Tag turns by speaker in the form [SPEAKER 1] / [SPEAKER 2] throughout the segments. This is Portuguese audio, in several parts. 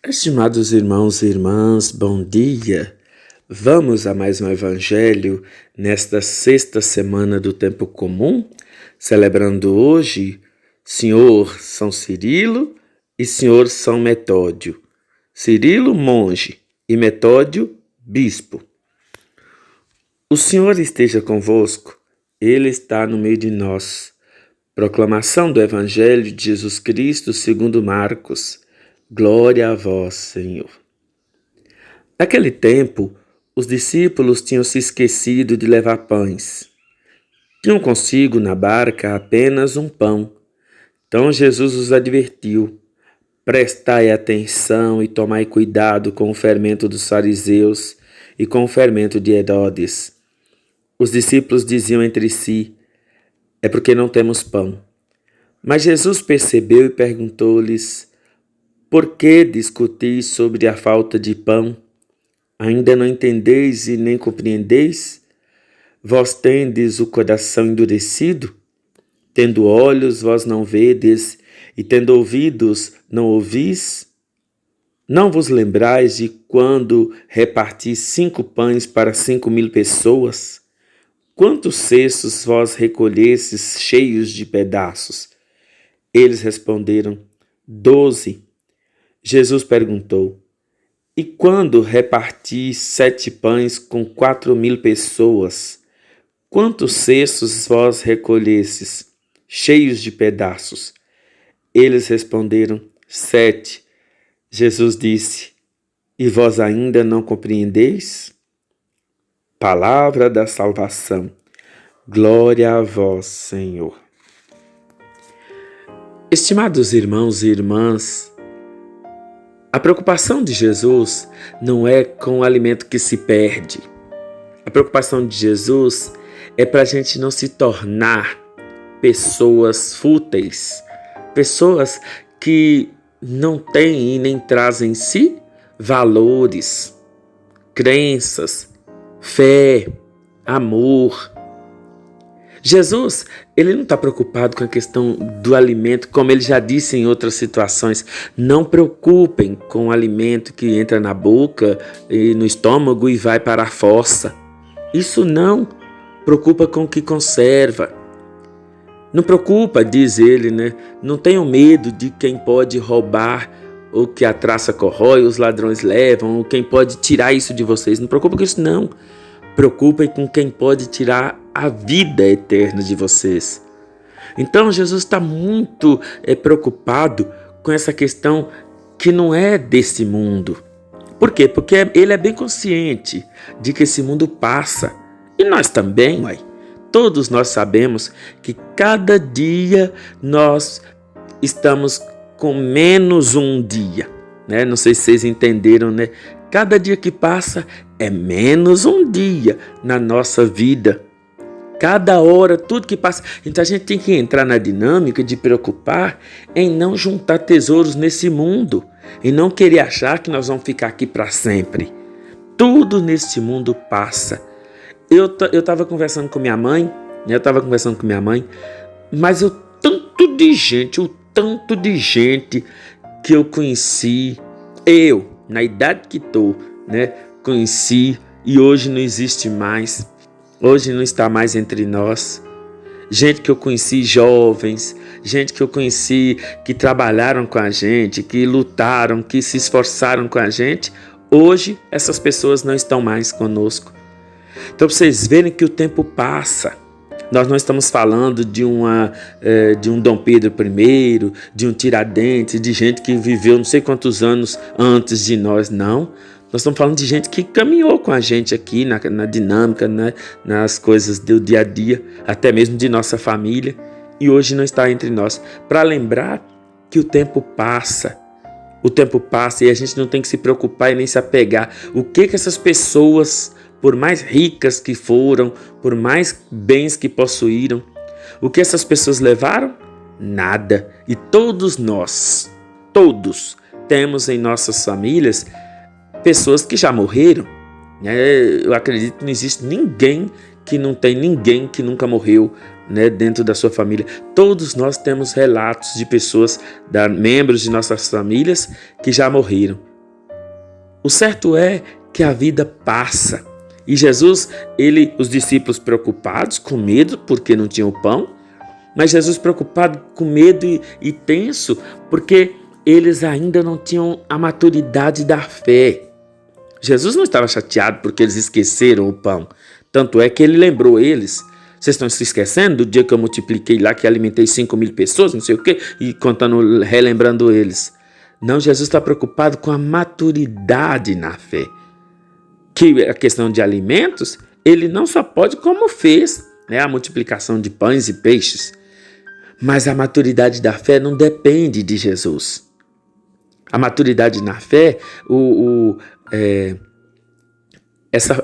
[SPEAKER 1] Estimados irmãos e irmãs, bom dia! Vamos a mais um Evangelho nesta sexta semana do Tempo Comum, celebrando hoje Senhor São Cirilo e Senhor São Metódio. Cirilo, monge, e Metódio, bispo. O Senhor esteja convosco, Ele está no meio de nós. Proclamação do Evangelho de Jesus Cristo segundo Marcos. Glória a vós, Senhor. Naquele tempo, os discípulos tinham se esquecido de levar pães. Tinham consigo na barca apenas um pão. Então Jesus os advertiu: prestai atenção e tomai cuidado com o fermento dos fariseus e com o fermento de Herodes. Os discípulos diziam entre si: é porque não temos pão. Mas Jesus percebeu e perguntou-lhes: por que discutis sobre a falta de pão? Ainda não entendeis e nem compreendeis? Vós tendes o coração endurecido? Tendo olhos, vós não vedes, e tendo ouvidos, não ouvis? Não vos lembrais de quando reparti 5 pães para 5.000 pessoas? Quantos cestos vós recolhestes cheios de pedaços? Eles responderam: 12. Jesus perguntou: e quando reparti 7 pães com 4.000 pessoas, quantos cestos vós recolhestes, cheios de pedaços? Eles responderam: 7. Jesus disse: e vós ainda não compreendeis? Palavra da salvação. Glória a vós, Senhor. Estimados irmãos e irmãs, a preocupação de Jesus não é com o alimento que se perde. A preocupação de Jesus é para a gente não se tornar pessoas fúteis, pessoas que não têm e nem trazem em si valores, crenças, fé, amor. Jesus, ele não está preocupado com a questão do alimento, como ele já disse em outras situações. Não preocupem com o alimento que entra na boca e no estômago e vai para a fossa. Isso não. Preocupa com o que conserva. Não preocupa, diz ele, né? Não tenham medo de quem pode roubar o que a traça corrói, os ladrões levam, ou quem pode tirar isso de vocês. Não preocupa com isso, não. Preocupem com quem pode tirar a vida eterna de vocês. Então Jesus está muito preocupado com essa questão que não é desse mundo. Por quê? Porque ele é bem consciente de que esse mundo passa. E nós também, todos nós sabemos que cada dia nós estamos com menos um dia. Né? Não sei se vocês entenderam, né? Cada dia que passa é menos um dia na nossa vida. Cada hora, tudo que passa. Então a gente tem que entrar na dinâmica de preocupar em não juntar tesouros nesse mundo. E não querer achar que nós vamos ficar aqui para sempre. Tudo nesse mundo passa. Eu estava conversando com minha mãe, mas o tanto de gente que eu conheci, na idade que estou, né, conheci e hoje não existe mais, hoje não está mais entre nós. Gente que eu conheci jovens, gente que eu conheci que trabalharam com a gente, que lutaram, que se esforçaram com a gente, hoje essas pessoas não estão mais conosco. Então, para vocês verem que o tempo passa. Nós não estamos falando de um Dom Pedro I, de um Tiradentes, de gente que viveu não sei quantos anos antes de nós, não. Nós estamos falando de gente que caminhou com a gente aqui na dinâmica, né, nas coisas do dia a dia, até mesmo de nossa família, e hoje não está entre nós. Para lembrar que o tempo passa. O tempo passa e a gente não tem que se preocupar e nem se apegar. O que essas pessoas, por mais ricas que foram, por mais bens que possuíram, o que essas pessoas levaram? Nada. E todos nós, temos em nossas famílias pessoas que já morreram. Eu acredito que não existe ninguém que não tem ninguém que nunca morreu, né, dentro da sua família. Todos nós temos relatos de pessoas, membros de nossas famílias que já morreram. O certo é que a vida passa. E Jesus, os discípulos preocupados, com medo, porque não tinham pão, mas Jesus preocupado, com medo e tenso, porque eles ainda não tinham a maturidade da fé. Jesus não estava chateado porque eles esqueceram o pão. Tanto é que ele lembrou eles. Vocês estão se esquecendo do dia que eu multipliquei lá, que alimentei 5.000 pessoas, não sei o quê, e relembrando eles. Não, Jesus está preocupado com a maturidade na fé. Que a questão de alimentos, ele não só pode como fez, né, a multiplicação de pães e peixes. Mas a maturidade da fé não depende de Jesus. A maturidade na fé,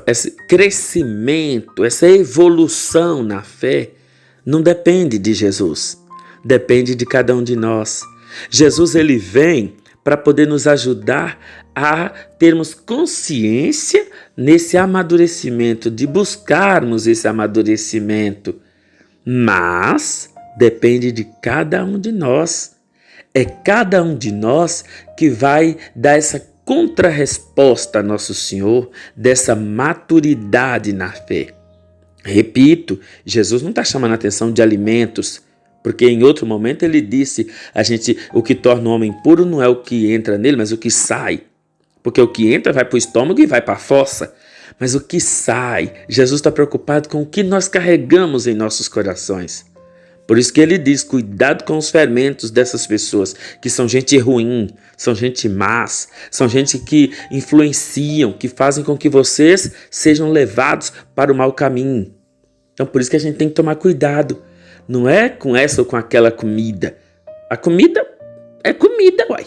[SPEAKER 1] esse crescimento, essa evolução na fé, não depende de Jesus. Depende de cada um de nós. Jesus, ele vem para poder nos ajudar a termos consciência nesse amadurecimento, de buscarmos esse amadurecimento. Mas depende de cada um de nós. É cada um de nós que vai dar essa contrarresposta a Nosso Senhor, dessa maturidade na fé. Repito, Jesus não está chamando a atenção de alimentos, porque em outro momento ele disse, o que torna o homem puro não é o que entra nele, mas o que sai. Porque o que entra vai para o estômago e vai para a fossa. Mas o que sai, Jesus está preocupado com o que nós carregamos em nossos corações. Por isso que ele diz, cuidado com os fermentos dessas pessoas, que são gente ruim, são gente más, são gente que influenciam, que fazem com que vocês sejam levados para o mau caminho. Então por isso que a gente tem que tomar cuidado. Não é com essa ou com aquela comida. A comida é comida, uai.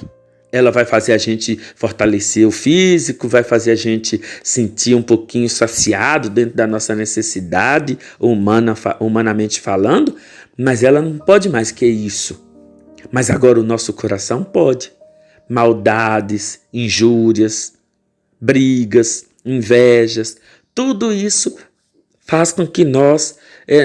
[SPEAKER 1] Ela vai fazer a gente fortalecer o físico, vai fazer a gente sentir um pouquinho saciado dentro da nossa necessidade humanamente falando, mas ela não pode mais que isso. Mas agora o nosso coração pode. Maldades, injúrias, brigas, invejas, tudo isso faz com que nós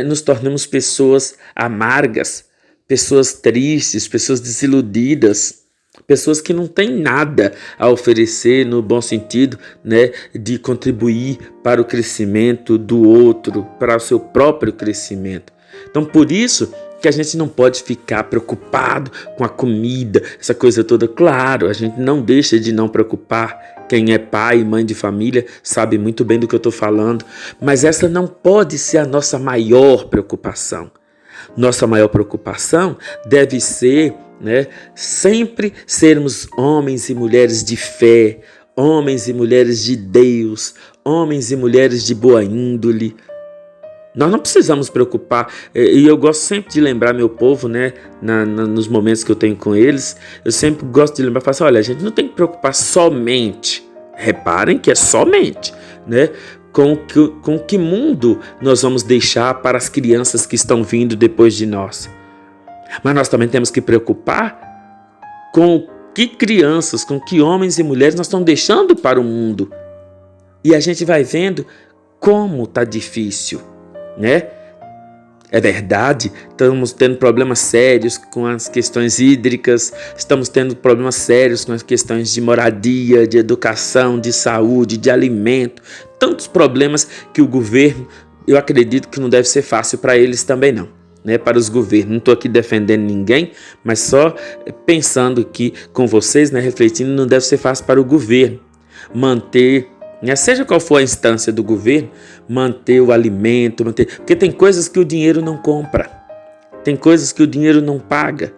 [SPEAKER 1] nos tornemos pessoas amargas, pessoas tristes, pessoas desiludidas, pessoas que não têm nada a oferecer no bom sentido, né, de contribuir para o crescimento do outro, para o seu próprio crescimento. Então, por isso que a gente não pode ficar preocupado com a comida, essa coisa toda. Claro, a gente não deixa de não preocupar. Quem é pai e mãe de família sabe muito bem do que eu estou falando. Mas essa não pode ser a nossa maior preocupação. Nossa maior preocupação deve ser, sempre sermos homens e mulheres de fé, homens e mulheres de Deus, homens e mulheres de boa índole. Nós não precisamos preocupar, e eu gosto sempre de lembrar meu povo, nos momentos que eu tenho com eles, eu sempre gosto de lembrar, falar assim, olha, a gente não tem que preocupar somente, reparem que é somente, com que mundo nós vamos deixar para as crianças que estão vindo depois de nós. Mas nós também temos que preocupar com que crianças, com que homens e mulheres nós estamos deixando para o mundo. E a gente vai vendo como está difícil. É verdade, estamos tendo problemas sérios com as questões hídricas, estamos tendo problemas sérios com as questões de moradia, de educação, de saúde, de alimento, tantos problemas que o governo, eu acredito que não deve ser fácil para eles também não, para os governos. Não estou aqui defendendo ninguém, mas só pensando aqui com vocês, refletindo, não deve ser fácil para o governo manter, seja qual for a instância do governo, manter o alimento, porque tem coisas que o dinheiro não compra, tem coisas que o dinheiro não paga.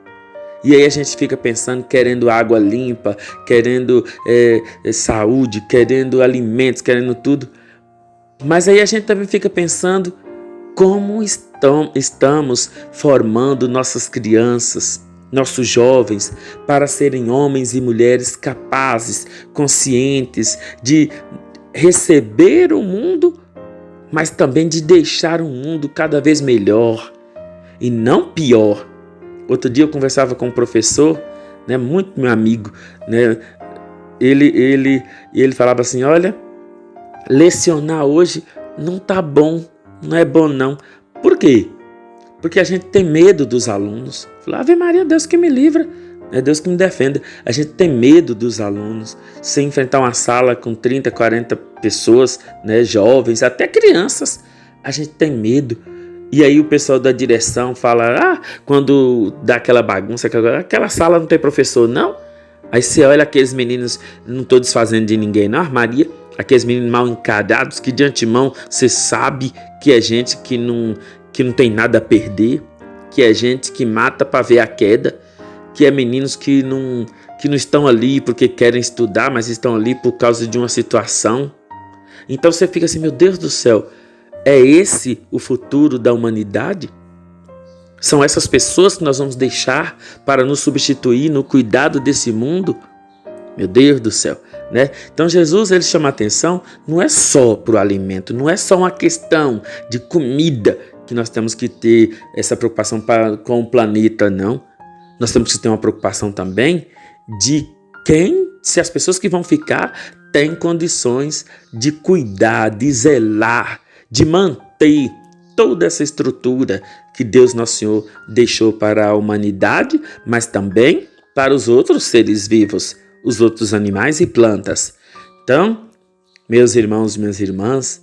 [SPEAKER 1] E aí a gente fica pensando, querendo água limpa, querendo saúde, querendo alimentos, querendo tudo. Mas aí a gente também fica pensando como estamos formando nossas crianças, nossos jovens, para serem homens e mulheres capazes, conscientes de receber o mundo, mas também de deixar o mundo cada vez melhor e não pior. Outro dia eu conversava com um professor, muito meu amigo, ele falava assim, olha, lecionar hoje não tá bom, não é bom não. Por quê? Porque a gente tem medo dos alunos. Falei, Ave Maria, Deus que me livra. É Deus que me defenda. A gente tem medo dos alunos. Se enfrentar uma sala com 30, 40 pessoas, né, jovens, até crianças, a gente tem medo. E aí o pessoal da direção fala, quando dá aquela bagunça, aquela sala não tem professor, não. Aí você olha aqueles meninos, não estou desfazendo de ninguém, não, Maria, aqueles meninos mal encarados, que de antemão você sabe que é gente que não tem nada a perder, que é gente que mata para ver a queda, que é meninos que não estão ali porque querem estudar, mas estão ali por causa de uma situação. Então você fica assim, meu Deus do céu, é esse o futuro da humanidade? São essas pessoas que nós vamos deixar para nos substituir no cuidado desse mundo? Meu Deus do céu, né? Então Jesus, ele chama a atenção, não é só para o alimento, não é só uma questão de comida que nós temos que ter essa preocupação com o planeta, não. Nós temos que ter uma preocupação também de se as pessoas que vão ficar têm condições de cuidar, de zelar, de manter toda essa estrutura que Deus Nosso Senhor deixou para a humanidade, mas também para os outros seres vivos, os outros animais e plantas. Então, meus irmãos e minhas irmãs,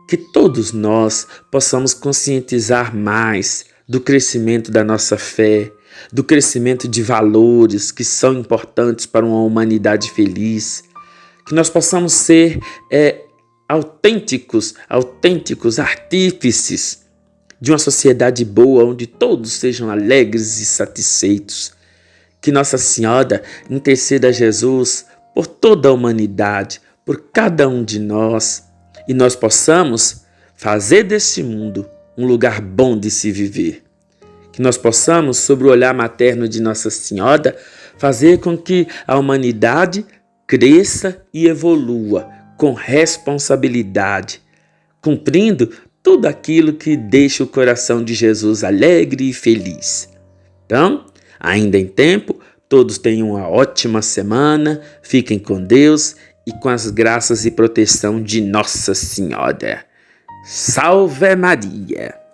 [SPEAKER 1] que todos nós possamos conscientizar mais do crescimento da nossa fé, do crescimento de valores que são importantes para uma humanidade feliz, que nós possamos ser autênticos artífices de uma sociedade boa, onde todos sejam alegres e satisfeitos. Que Nossa Senhora interceda a Jesus por toda a humanidade, por cada um de nós, e nós possamos fazer deste mundo um lugar bom de se viver. Que nós possamos, sob o olhar materno de Nossa Senhora, fazer com que a humanidade cresça e evolua com responsabilidade, cumprindo tudo aquilo que deixa o coração de Jesus alegre e feliz. Então, ainda em tempo, todos tenham uma ótima semana, fiquem com Deus e com as graças e proteção de Nossa Senhora. Salve Maria!